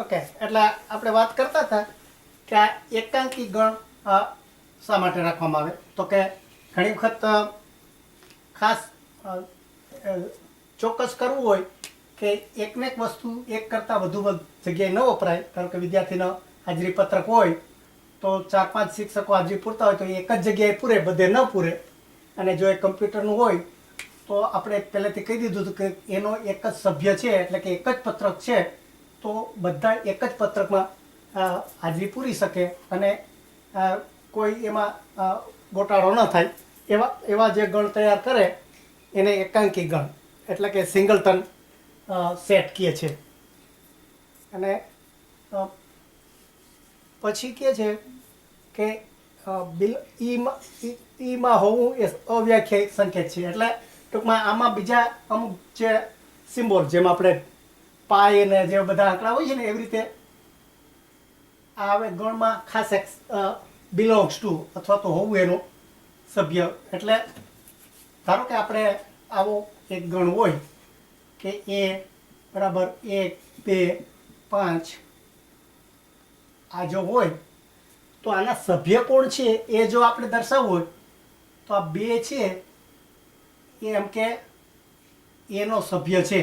Okay, એટલે આપણે વાત કરતા હતા કે આ એકાંકી ગણ શા માટે રાખવામાં આવે, તો કે ઘણી વખત ખાસ ચોક્કસ કરવું હોય કે એકને એક વસ્તુ એક કરતાં વધુ જગ્યાએ ન વપરાય. કારણ કે વિદ્યાર્થીનો હાજરી પત્રક હોય તો 4-5 શિક્ષકો હાજરી પૂરતા હોય તો એક જ જગ્યાએ પૂરે, બધે ન પૂરે. અને જો એ કમ્પ્યુટરનું હોય તો આપણે પહેલેથી કહી દીધું હતું કે એનો એક જ સભ્ય છે, એટલે કે એક જ પત્રક છે, તો બધા એક જ પત્રકમાં હાજરી પૂરી શકે અને કોઈ એમાં ગોટાળો ન થાય એવા જે ગણ તૈયાર કરે એને એકાંકી ગણ એટલે કે સિંગલટન સેટ કહે છે. અને પછી કહે છે કે ઈમાં હોવું એ અવ્યાખ્યાયિત સંકેત છે. એટલે ટૂંકમાં આમાં બીજા અમુક જે સિમ્બોલ, જેમ આપણે પાય અને જે બધા આંકડા હોય છે ને, એવી રીતે આ હવે ગણમાં ખાસ એક બિલોંગ્સ ટુ અથવા તો હોવું એનું સભ્ય. એટલે ધારો કે આપણે આવો એક ગણ હોય કે એ બરાબર 1, 2, 5 આ જો હોય તો આના સભ્ય કોણ છે એ જો આપણે દર્શાવવું હોય તો આ 2 છે એ એમ કે એનો સભ્ય છે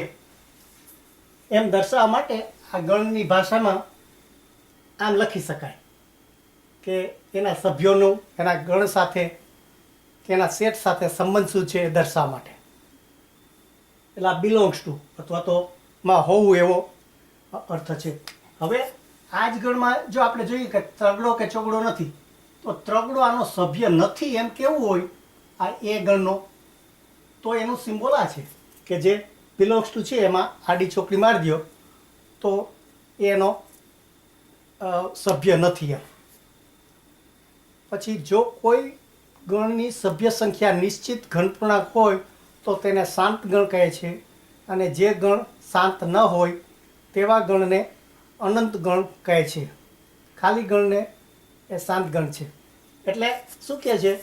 એમ દર્શાવવા માટે આ ગણની ભાષામાં આમ લખી શકાય કે એના સભ્યોનું એના ગણ સાથે કે એના સેટ સાથે સંબંધ શું છે એ દર્શાવવા માટે. એટલે આ બિલોંગ્સ ટુ અથવા તો માં હોવું એવો અર્થ છે. હવે આ જ ગણમાં જો આપણે જોઈએ કે ત્રગડો કે ચોગડો નથી, તો ત્રગડો આનો સભ્ય નથી એમ કેવું હોય આ એ ગણનો, તો એનું સિમ્બોલ આ છે કે જે બિલોંગ્સ ટુ છે એમાં આડી ચોકડી મારી દો તો એનો સભ્ય નથી એમ. પછી જો કોઈ ગણની સભ્ય સંખ્યા નિશ્ચિત ઘનપૂર્ણાંક હોય તો તેને શાંત ગણ કહે છે, અને જે ગણ શાંત ન હોય તેવા ગણને અનંત ગણ કહે છે. ખાલી ગણને એ શાંત ગણ છે. એટલે શું કહે છે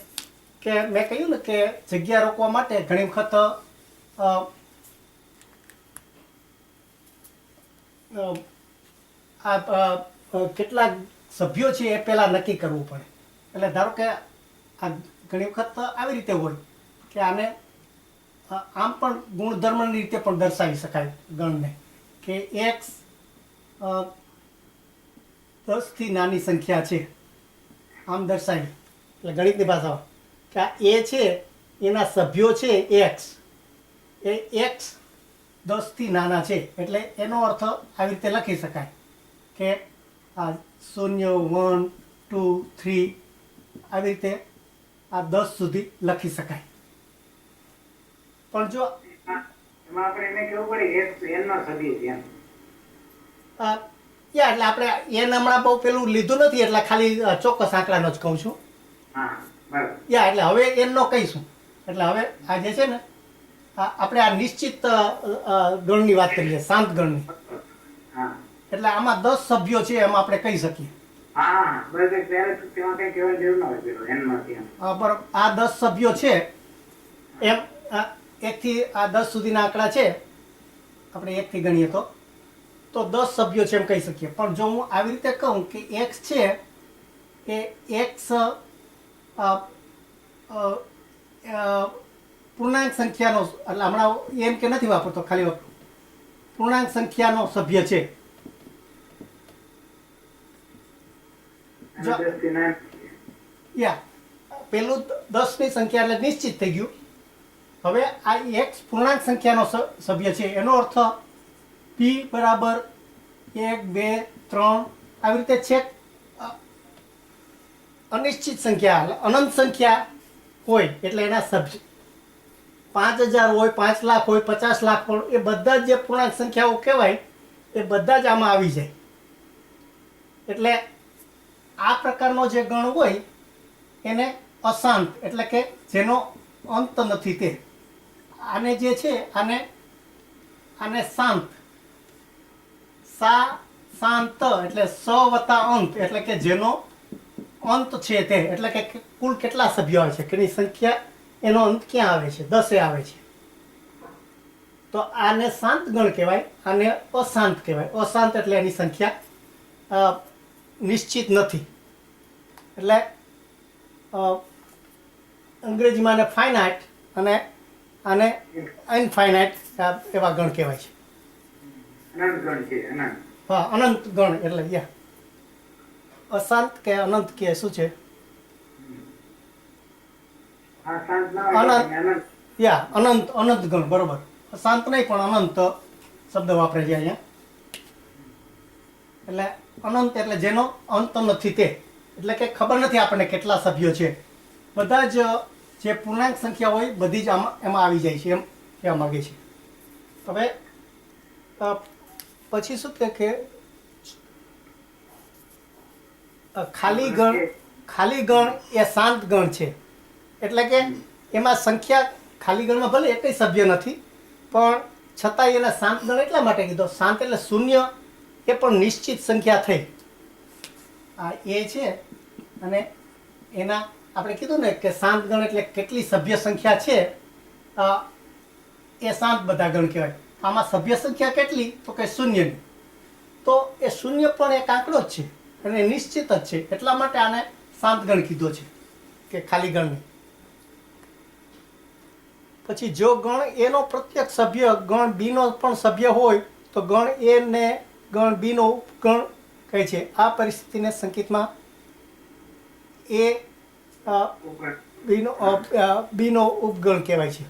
કે મેં કહ્યું ને કે જગ્યા રોકવા માટે ઘણી વખત કેટલાક સભ્યો છે એ પહેલાં નક્કી કરવું પડે. એટલે ધારો કે આ ઘણી વખત આવી રીતે હોય કે આને આમ પણ ગુણધર્મની રીતે પણ દર્શાવી શકાય ગણને કે x 10 થી નાની સંખ્યા છે, આમ દર્શાવી. એટલે ગણિતની ભાષામાં કે આ એ છે એના સભ્યો છે x, એ x 10 થી નાના છે, એટલે એનો અર્થ આવી રીતે લખી શકાય કે આ 0, 1, 2, 3 આવી રીતે આ 10 સુધી લખી શકાય. પણ જો એમાં આપણે એને કેવું પડે x n નો સભ્ય છે એમ. એટલે આપણે એન હમણાં બહુ પેલું લીધું નથી, એટલે ખાલી ચોક્કસ આંકડાનો જ કહું છું. હા બરાબર. એટલે હવે એનનો કહીશું. એટલે હવે આ જે છે ને આપણે આ નિશ્ચિત ગણની વાત કરીએ, શાંત ગણની. હા એટલે આમાં 10 સભ્યો છે એમ આપણે કહી શકીએ. હા બરાબર. ત્યારે તેમાં કઈ કહેવાની જરૂર ન હોય પેલો n માંથી એમ. બરાબર. આ 10 સભ્યો છે એમ 1 થી આ 10 સુધીના આંકડા છે, આપણે 1 થી ગણીએ તો 10 સભ્યો છે એમ કહી શકીએ. પણ જો હું આવી રીતે કહું કે x છે એ x પૂર્ણાંક સંખ્યાનો, એટલે હમણાં એમ કે નથી વાપરતો, ખાલી પૂર્ણાંક સંખ્યાનો સભ્ય છે. પેલું 10 ની સંખ્યા એટલે નિશ્ચિત થઈ ગયું. હવે આ x પૂર્ણાંક સંખ્યાનો સભ્ય છે, એનો અર્થ p બરાબર 1, 2, 3 આવી રીતે છે. અનિશ્ચિત સંખ્યા અનંત સંખ્યા હોય એટલે એના સભ્ય 5000 હોય, 5 લાખ હોય, 50 લાખ હોય, એ બધા જ જે પૂર્ણાંક સંખ્યાઓ કહેવાય એ બધા જ આમાં આવી જાય. એટલે આ પ્રકારનો જે ગણ હોય એને અશાંત એટલે કે જેનો અંત નથી તે. આને જે છે આને શાંત, શાંત એટલે સ વત્તા અંત એટલે કે જેનો અંત છે તે, એટલે કે કુલ કેટલા સભ્યો આવે છે, કેની સંખ્યા, એનો અંત ક્યાં આવે છે, 10 આવે છે. તો આને શાંત ગણ કહેવાય, આને અશાંત કહેવાય. અશાંત એટલે એની સંખ્યા નિશ્ચિત નથી. એટલે અંગ્રેજીમાં આને ફાઇનાઇટ અને આને અનફાઇનાઇટ એવા ગણ કહેવાય છે. અનંત ગણ છે, અનંત. હા, અનંત ગણ એટલે યા અશાંત કે અનંત કે શું છે? આ શાંત ના હોય અનંત. તો અનંત. યા અનંત ગણ, બરોબર. શાંત નહીં પણ અનંત શબ્દ વાપરે છે અહીંયા. એટલે અનંત એટલે જેનો અંત નથી તે, એટલે કે ખબર નથી આપણને કેટલા સભ્યો છે. બધા જ જે પૂર્ણાંક સંખ્યા હોય બધી જ એમાં આવી જાય છે, એમ કહેવા માંગે છે. હવે પછી શું કહે કે ખાલી ગણ એ શાંત ગણ છે. એટલે કે એમાં સંખ્યા ખાલી ગણમાં ભલે એકય સભ્ય નથી, પણ છતાંય એને શાંત ગણ એટલા માટે કીધો. શાંત એટલે શૂન્ય, એ પણ નિશ્ચિત સંખ્યા થઈ. આ એ છે અને એના આપણે કીધું ને કે શાંત ગણ એટલે કેટલી સભ્ય સંખ્યા છે, એ શાંત બધા ગણ કહેવાય. આમાં સભ્ય સંખ્યા કેટલી? તો કે શૂન્યની. તો એ શૂન્ય પણ એક આંકડો જ છે અને નિશ્ચિત જ છે. એટલા માટે આને શાંત ગણ કીધો છે કે ખાલી ગણને. પછી જો ગણ એનો પ્રત્યેક સભ્ય ગણ બીનો પણ સભ્ય હોય તો ગણ એ ને ગણ બીનો ઉપગણ કહે છે. આ પરિસ્થિતિને સંકેતમાં એ બીનો ઉપગણ કહેવાય છે.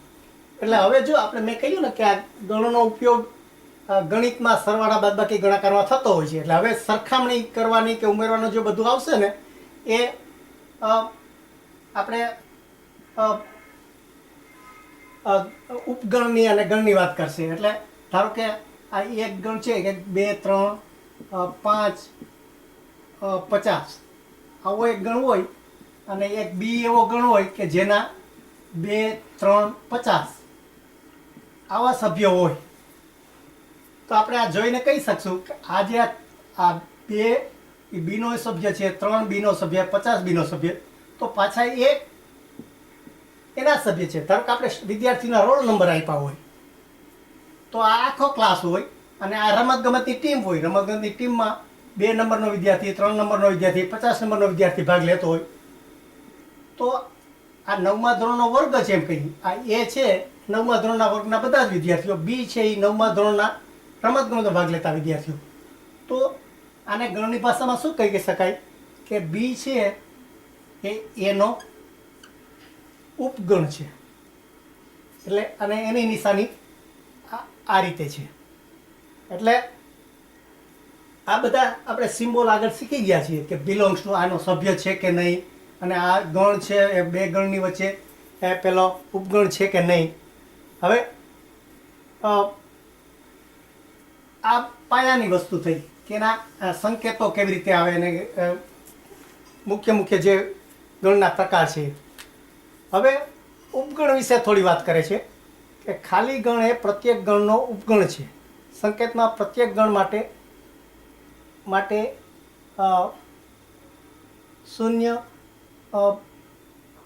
એટલે હવે જો આપણે મેં કહ્યું ને કે આ ગણનો ઉપયોગ ગણિતમાં સરવાળા બાદબાકી ગુણાકારમાં થતો હોય છે. એટલે હવે સરખામણી કરવાની કે ઉમેરવાનું જો બધું આવશે ને એ આપણે ઉપગણની અને ગણની વાત કરશે. એટલે ધારો કે આ એક ગણ છે કે 2, 3, 5, 50 આવો એક ગણ હોય અને એક બી એવો ગણ હોય કે જેના 2, 3, 50 આવા સભ્યો હોય, તો આપણે આ જોઈને કહી શકશું કે આ જે આ 2 એ બીનો સભ્ય છે, 3 બીનો સભ્ય, 50 બીનો સભ્ય, તો પાછા એક એના સભ્ય છે. ધારો કે આપણે વિદ્યાર્થીના રોલ નંબર આપ્યા હોય તો આ આખો ક્લાસ હોય અને આ રમતગમતની ટીમ હોય. રમતગમતની ટીમમાં 2 નંબરનો વિદ્યાર્થી, 3 નંબરનો વિદ્યાર્થી, 50 નંબરનો વિદ્યાર્થી ભાગ લેતો હોય, તો આ 9મા ધોરણનો વર્ગ છે એમ કહીએ. આ એ છે 9મા ધોરણના વર્ગના બધા જ વિદ્યાર્થીઓ, બી છે એ 9મા ધોરણના રમતગમતમાં ભાગ લેતા વિદ્યાર્થીઓ. તો આને ગણની ભાષામાં શું કહી શકાય કે બી છે એ એનો ઉપગણ છે. એટલે અને એની નિશાની આ રીતે છે. એટલે આ બધા આપણે સિમ્બોલ આગળ શીખી ગયા છીએ કે બિલોંગ્સ ટુ, આનો સભ્ય છે કે નહીં, અને આ ગણ છે એ 2 ગણની વચ્ચે એ પેલો ઉપગણ છે કે નહીં. હવે આ પાયાની વસ્તુ થઈ કે એના સંકેતો કેવી રીતે આવે અને મુખ્ય જે ગણના પ્રકાર છે. હવે ઉપગણ વિશે થોડી વાત કરે છે કે ખાલી ગણ એ પ્રત્યેક ગણનો ઉપગણ છે. સંકેતમાં પ્રત્યેક ગણ માટે 0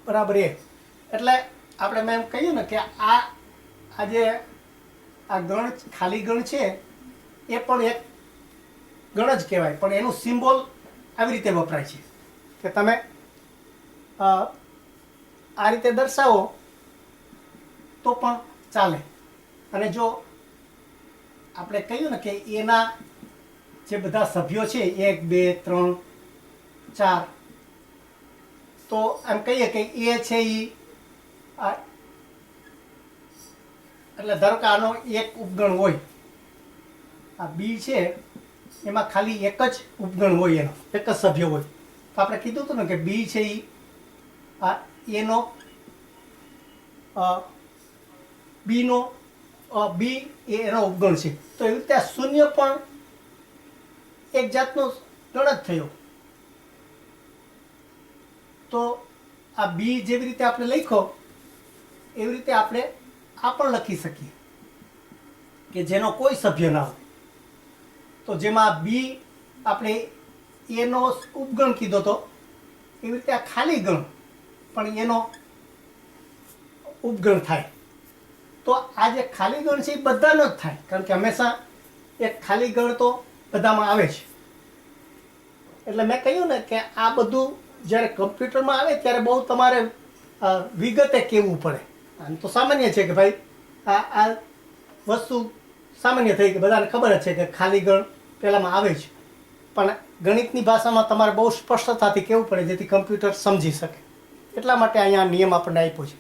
બરાબર 1. એટલે આપણે મેં એમ કહ્યું ને કે આ જે આ ગણ ખાલી ગણ છે એ પણ એક ગણ જ કહેવાય, પણ એનું સિમ્બોલ આવી રીતે વપરાય છે કે તમે આ રીતે દર્શાવો તો પણ ચાલે. અને જો આપણે કહ્યું ને કે એના જે બધા સભ્યો છે 1, 2, 3, 4, તો એમ કહીએ કે એ છે એ એટલે ધારો કે આનો એક ઉપગણ હોય, આ બી છે એમાં ખાલી એક જ ઉપગણ હોય, એનો એક જ સભ્ય હોય. તો આપણે કીધું હતું ને કે બી છે એ એનો બીનો બી એ એનો ઉપગણ છે. તો એવી રીતે 0 પણ એક જાતનો ગણ જ થયો. તો આ બી જેવી રીતે આપણે લખ્યો એવી રીતે આપણે આ પણ લખી શકીએ કે જેનો કોઈ સભ્ય ના હોય. તો જેમાં બી આપણે એનો ઉપગણ કીધો તો એવી રીતે આ ખાલી ગણ પણ એનો ઉપગણ થાય. તો આ જે ખાલી ગણ છે એ બધાનો જ થાય, કારણ કે હંમેશા એક ખાલી ગણ તો બધામાં આવે છે. એટલે મેં કહ્યું ને કે આ બધું જ્યારે કમ્પ્યુટરમાં આવે ત્યારે બહુ તમારે વિગતે કહેવું પડે. આમ તો સામાન્ય છે કે ભાઈ આ વસ્તુ સામાન્ય થઈ કે બધાને ખબર જ છે કે ખાલી ગણ પહેલાંમાં આવે છે, પણ ગણિતની ભાષામાં તમારે બહુ સ્પષ્ટતાથી કહેવું પડે જેથી કમ્પ્યુટર સમજી શકે. એટલા માટે અહીંયા નિયમ આપણને આપ્યો છે.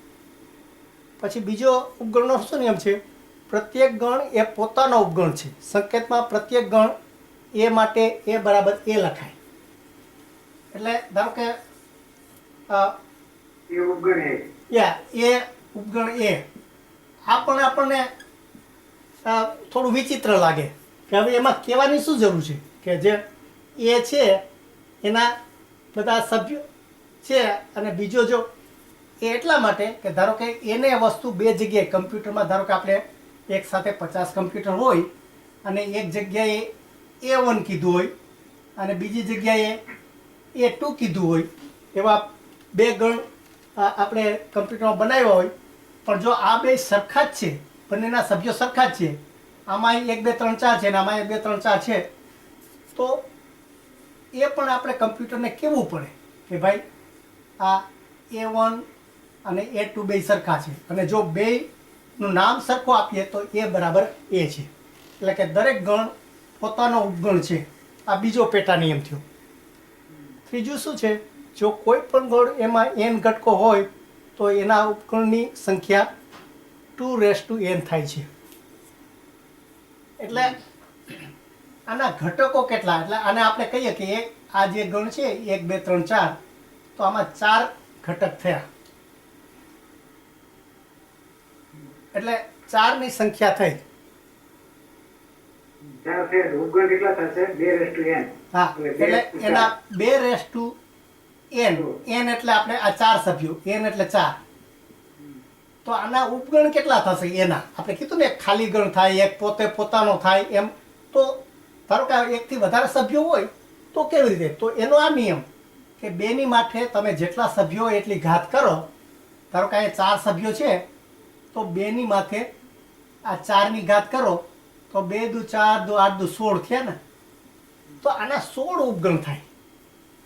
પછી બીજો ઉપગણનો શું નિયમ છે? પ્રત્યેક ગણ એ પોતાનો ઉપગણ છે. સંકેતમાં પ્રત્યેક ગણ એ માટે એ બરાબર એ લખાય. એટલે ધારો કે એ ઉપગણ એ ઉપગણ એ આપણને થોડું વિચિત્ર લાગે કે હવે એમાં કહેવાની શું જરૂર છે કે જે એ છે એના બધા સભ્યો છે, અને બીજો જો એ એટલા માટે કે ધારો કે એને વસ્તુ બે જગ્યાએ કમ્પ્યુટરમાં, ધારો કે આપણે એક સાથે 50 કમ્પ્યુટર હોય અને એક જગ્યાએ A1 કીધું હોય અને બીજી જગ્યાએ A2 કીધું હોય, એવા બે ગણ આપણે કમ્પ્યુટરમાં બનાવ્યા હોય, પણ જો આ બે સરખા જ છે, બંનેના સભ્યો સરખા જ છે, આમાં 1 2 3 4 છે અને આમાં 1 2 3 4 છે, તો એ પણ આપણે કમ્પ્યુટરને કહેવું પડે કે ભાઈ આ A1 અને A2 બે સરખા છે, અને જો બેયનું નામ સરખું આપીએ તો એ બરાબર એ છે. એટલે કે દરેક ગણ પોતાનો ઉપગણ છે. આ બીજો પેટા નિયમ થયો. ત્રીજું શું છે? જો કોઈ પણ ગણ એમાં n ઘટકો હોય તો એના ઉપગણની સંખ્યા 2n થાય છે. એટલે આના ઘટકો કેટલા? એટલે આને આપણે કહીએ કે આ જે ગણ છે 1 2 3 4, તો આમાં 4 ઘટક થયા, એટલે 4 ની સંખ્યા થઈ. ઉપગણ કેટલા થશે? 2n. હા, એટલે એના 2n, n એટલે આપણે આ 4 સભ્યો, n એટલે 4, તો આના ઉપગણ કેટલા થશે? એના આપણે કીધું ને એક ખાલી ગણ થાય, એક પોતે પોતાનો થાય, એમ તો ધારો કે એકથી વધારે સભ્યો હોય તો કેવી રીતે? તો એનો આ નિયમ કે બેની માથે તમે જેટલા સભ્યો એટલી ઘાત કરો. ધારો કે અહીંયા 4 સભ્યો છે તો બેની માથે આ 4ની ઘાત કરો તો 2 દુ 4 દુ 8 દુ 16 થયા ને, તો આના 16 ઉપગણ થાય.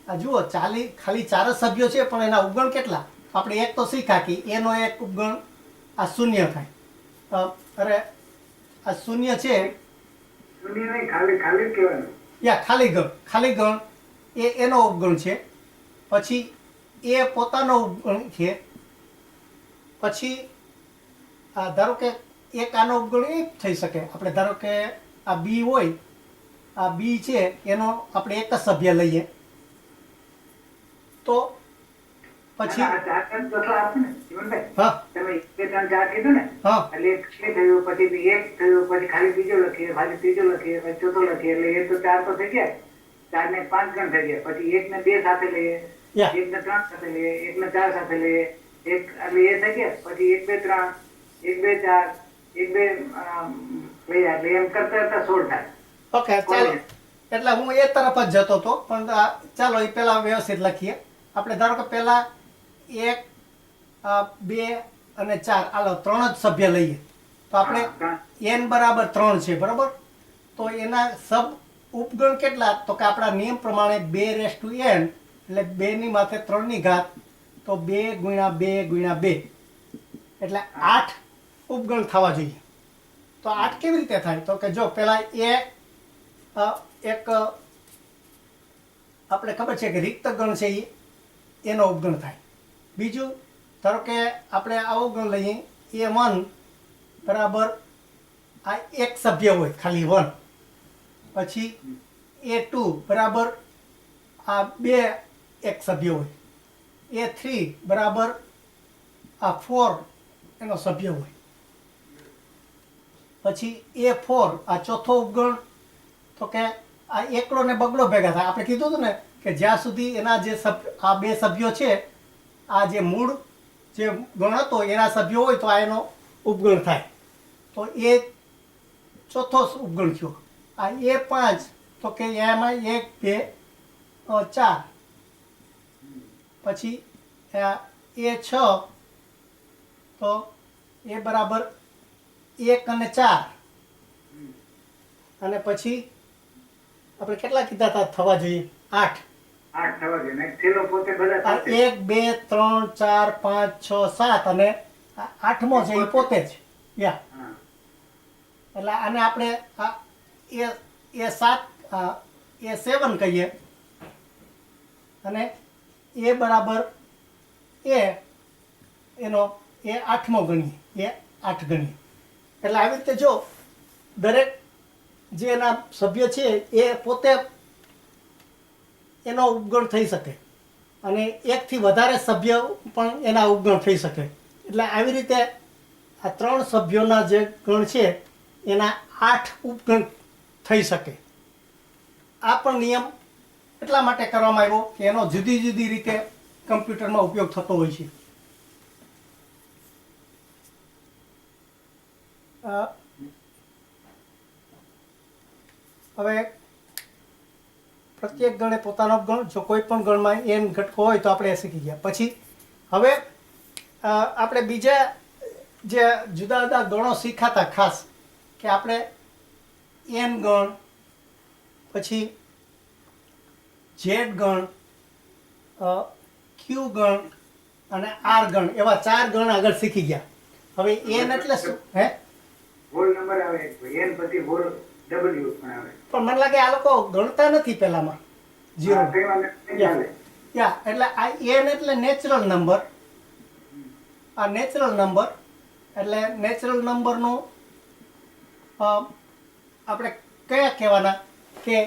આ જુઓ ખાલી 4 જ સભ્યો છે પણ એના ઉપગણ કેટલા? આપણે એક તો શીખ્યા કે એનો એક ઉપગણ આ 0 થાય. અરે આ 0 છે ખાલી કહેવાનું. યા ખાલી ગણ એ એનો ઉપગણ છે. પછી એ પોતાનો ઉપગણ છે. પછી ધારો કે એક આનો ઉપગણ એ થઈ શકે. આપણે ધારો કે આ બી હોય, આ બી છે એનો આપણે એક જ સભ્ય લઈએ તો પછી આ ચાર દાખલા આપો ને જીવનભાઈ. હા તમે 1 2 3 4 કીધું ને, હા એટલે એક થયું, પછી એક થયું, પછી ખાલી બીજો લખીએ, ખાલી ત્રીજો લખીએ, પછી ચોથો લખીએ, એટલે એ તો 4 તો થઈ ગયા. 4 ને 5 ગણ થઈ ગયા. પછી 1 ને 2 સાથે લઈએ, યા 1 ને 3 સાથે લઈએ, 1 ને 4 સાથે લઈએ, એક એટલે એ થઈ ગયા. પછી 1 2 3, 1 2 4, 1 2 લઈએ, એટલે એમ કરતા કરતા 16 થાય. ઓકે, ચાલો. એટલે હું એ તરફ જ જતો હતો, પણ ચાલો એ પહેલા વ્યવસ્થિત લખીએ. આપણે ધારો કે પહેલા 1 2 અને 4 આલો 3 જ સભ્ય લઈએ તો આપણે n બરાબર 3 છે, બરાબર? તો એના સબ ઉપગણ કેટલા? તો કે આપણા નિયમ પ્રમાણે 2n, એટલે 2 ની માથે 3 ની ઘાત, તો 2 ગુણ્યા 2 ગુણ્યા 2, એટલે 8 ઉપગણ થવા જોઈએ. તો 8 કેવી રીતે થાય? તો કે જો પેલા એક આપણે ખબર છે કે રિક્ત ગણ છે એનો ઉપગણ થાય. બીજું ધારો કે આપણે આવો ગણ લઈએ A1 બરાબર આ એક સભ્ય હોય ખાલી 1, પછી A2 બરાબર આ 2 એક સભ્ય હોય, A3 બરાબર આ 4 એનો સભ્ય હોય, પછી A4 આ ચોથો ઉપગણ, તો કે આ એકડો ને બગડો ભેગા થાય. આપણે કીધું હતું ને કે જ્યાં સુધી એના જે આ બે સભ્યો છે, આ જે મૂળ જે ગણ હતો એના સભ્યો હોય તો આ એનો ઉપગણ થાય. તો એ ચોથો ઉપગણ થયો. આ A5 તો કે એમાં 1 2 4, પછી A6 તો એ બરાબર 1 અને 4 અને પછી આપણે કેટલા કીધા હતા થવા જોઈએ 8 8 થવા જોઈએ ને છેલ્લો પોતે બધા આ સાથે 1 2 3 4 5 6 7 અને આ આઠમો છે એ પોતે જ યા હા એટલે આને આપણે આ એ 7 એ 7 કહીએ અને એ બરાબર એ એનો એ આઠમો ગણીએ એ 8 ગણીએ એટલે આવી રીતે જો દરેક જે એના સભ્ય છે એ પોતે એનો ઉપગણ થઈ શકે અને એકથી વધારે સભ્ય પણ એના ઉપગણ થઈ શકે એટલે આવી રીતે આ 3 સભ્યોના જે ગણ છે એના 8 ઉપગણ થઈ શકે આ પણ નિયમ એટલા માટે કરવામાં આવ્યો કે એનો જુદી જુદી રીતે કમ્પ્યુટરમાં ઉપયોગ થતો હોય છે હવે પ્રત્યેક ગણે પોતાનો ગણ જો કોઈ પણ ગણમાં n ઘટકો હોય તો આપણે એ શીખી ગયા પછી હવે આપણે બીજા જે જુદા જુદા ગણો શીખાતા ખાસ કે આપણે n ગણ પછી z ગણ q ગણ અને r ગણ એવા 4 ગણ આગળ શીખી ગયા હવે n એટલે શું હે હોલ નંબર આવે n પછી હોલ w પણ આવે પણ મને લાગે આ લોકો ગણતા નથી પહેલામાં ઝીરો હા, કઈ વાંધો નહીં, ચાલે. યા એટલે આ n એટલે નેચરલ નંબર આ નેચરલ નંબર એટલે નેચરલ નંબરનું આપણે કયા કહેવાના કે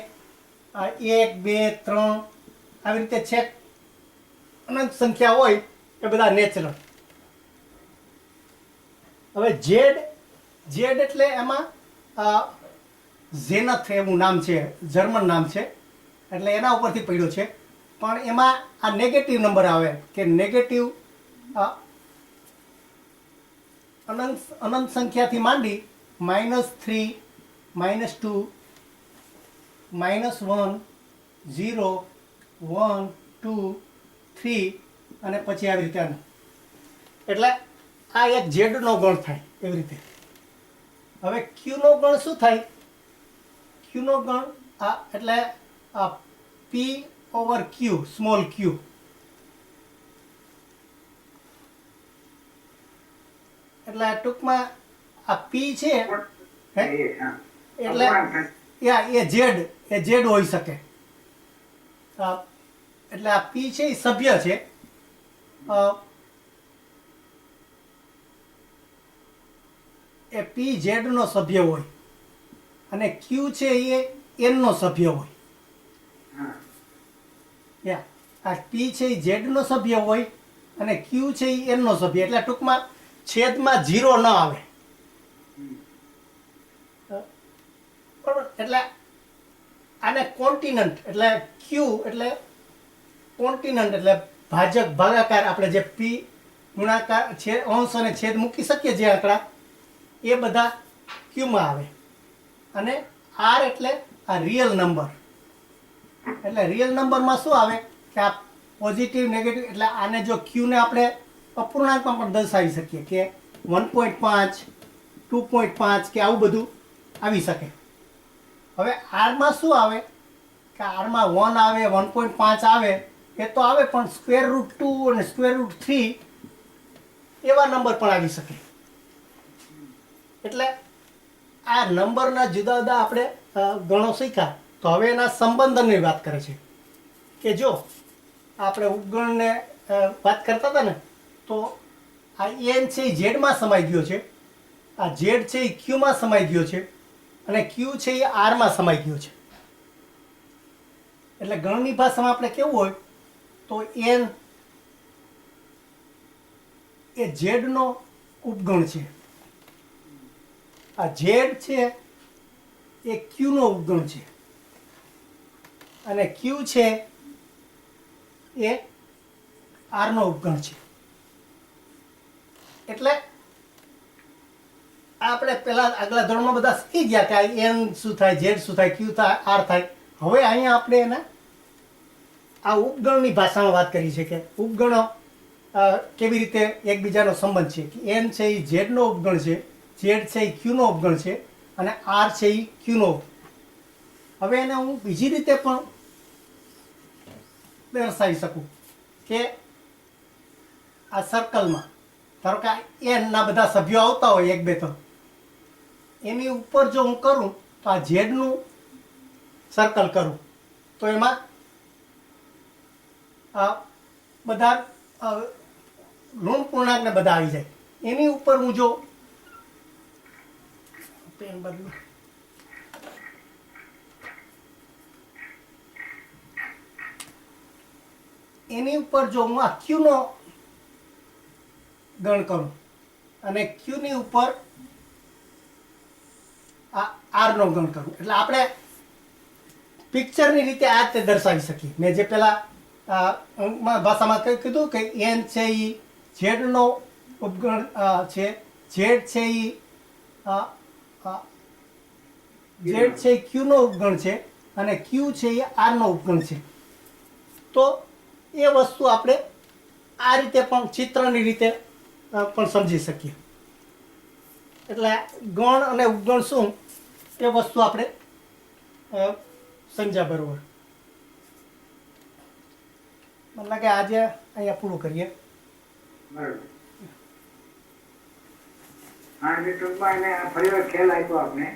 1 2 3 આવી રીતે છેક અનંત સંખ્યા હોય એ બધા નેચરલ હવે ઝેડ એટલે એમાં ઝેનથ એવું નામ છે જર્મન નામ છે એટલે એના ઉપરથી પડ્યો છે પણ એમાં આ નેગેટિવ નંબર આવે કે નેગેટિવ અનંત સંખ્યાથી માંડી -3 -2 -1 0 1 2 3 અને પછી આવી રીતે આનું એટલે આ એક ઝેડનો ગણ થાય એવી રીતે હવે ક્યુનો ગણ શું થાય ક્યુનો ગણ આ એટલે આ p/q સ્મોલ ક્યુ એટલે ટૂંકમાં આ p છે હે હા. એટલે એ ઝેડ હોઈ શકે એટલે આ p છે એ સભ્ય છે એ p z નો સભ્ય હોય અને q છે એ n નો સભ્ય હોય હા. યા આ p છે એ z નો સભ્ય હોય અને q છે એ n નો સભ્ય એટલે ટૂંકમાં છેદમાં 0 ન આવે બરોબર એટલે આને કોન્ટિનન્ટ એટલે q એટલે કોન્ટિનન્ટ એટલે ભાજક ભાગાકાર આપણે જે p ગુણાકાર છેદ અંશ અને છેદ મૂકી શકીએ જે આંકડા એ બધા q માં આવે અને r એટલે આ રિયલ નંબર એટલે રિયલ નંબરમાં શું આવે કે આ પોઝિટિવ નેગેટિવ એટલે આને જો q ને આપણે અપૂર્ણાંકમાં પણ દર્શાવી શકીએ કે 1.5 2.5 કે આવું બધું આવી શકે હવે r માં શું આવે કે r માં 1 આવે 1.5 આવે એ તો આવે પણ √2 અને √3 એવા નંબર પણ આવી શકે એટલે આ નંબરના જુદા જુદા આપણે ગણો શીખ્યા તો હવે એના સંબંધની વાત કરે છે કે જો આપણે ઉપગણને વાત કરતા હતા ને તો આ n છે એ z માં સમાઈ ગયો છે આ z છે એ q માં સમાઈ ગયો છે અને q છે એ r માં સમાઈ ગયો છે એટલે ગણની ભાષામાં આપણે કેવું હોય તો n એ z નો ઉપગણ છે આ z છે એ q નો ઉપગણ છે અને q છે એ r નો ઉપગણ છે એટલે આપણે પેલા આગલા ધોરણમાં બધા શીખી ગયા કે આ n શું થાય z શું થાય q થાય r થાય હવે અહીંયા આપણે એના આ ઉપગણની ભાષામાં વાત કરી છે કે ઉપગણો કેવી રીતે એકબીજાનો સંબંધ છે કે n છે એ z નો ઉપગણ છે ઝેડ છે એ ક્યુનો ઉપગણ છે અને આર છે એ ક્યુનો. હવે એને હું બીજી રીતે પણ દર્શાવી શકું કે આ સર્કલમાં ધારો કે એનના બધા સભ્યો આવતા હોય 1 2 3, એની ઉપર જો હું કરું તો આ ઝેડનું સર્કલ કરું તો એમાં આ બધા ઋણ પૂર્ણાંકને બધા આવી જાય. એની ઉપર હું જો પેન બદલું, એની ઉપર જો હું આ ક્યુનો ગણ કરું અને ક્યુની ઉપર આ આરનો ગણ કરું એટલે આપણે પિક્ચરની રીતે આ રીતે દર્શાવી શકીએ. મેં જે પેલા ભાષામાં કીધું કે એન છે એ ઝેડનો ઉપગણ છે, ઝેડ છે એ ઝેડ છે એ ક્યુનો ઉપગણ છે અને ક્યુ છે એ આરનો ઉપગણ છે. તો એ વસ્તુ આપણે આ રીતે પણ ચિત્રની રીતે પણ સમજી શકીએ. એટલે ગણ અને ઉપગણ શું એ વસ્તુ આપણે સમજ્યા બરોબર. મને લાગે આજે અહીંયા પૂરું કરીએ. બરોબર. હા એટલે ટૂંકમાં એને ફરી વાર ખ્યાલ આપ્યો આપણે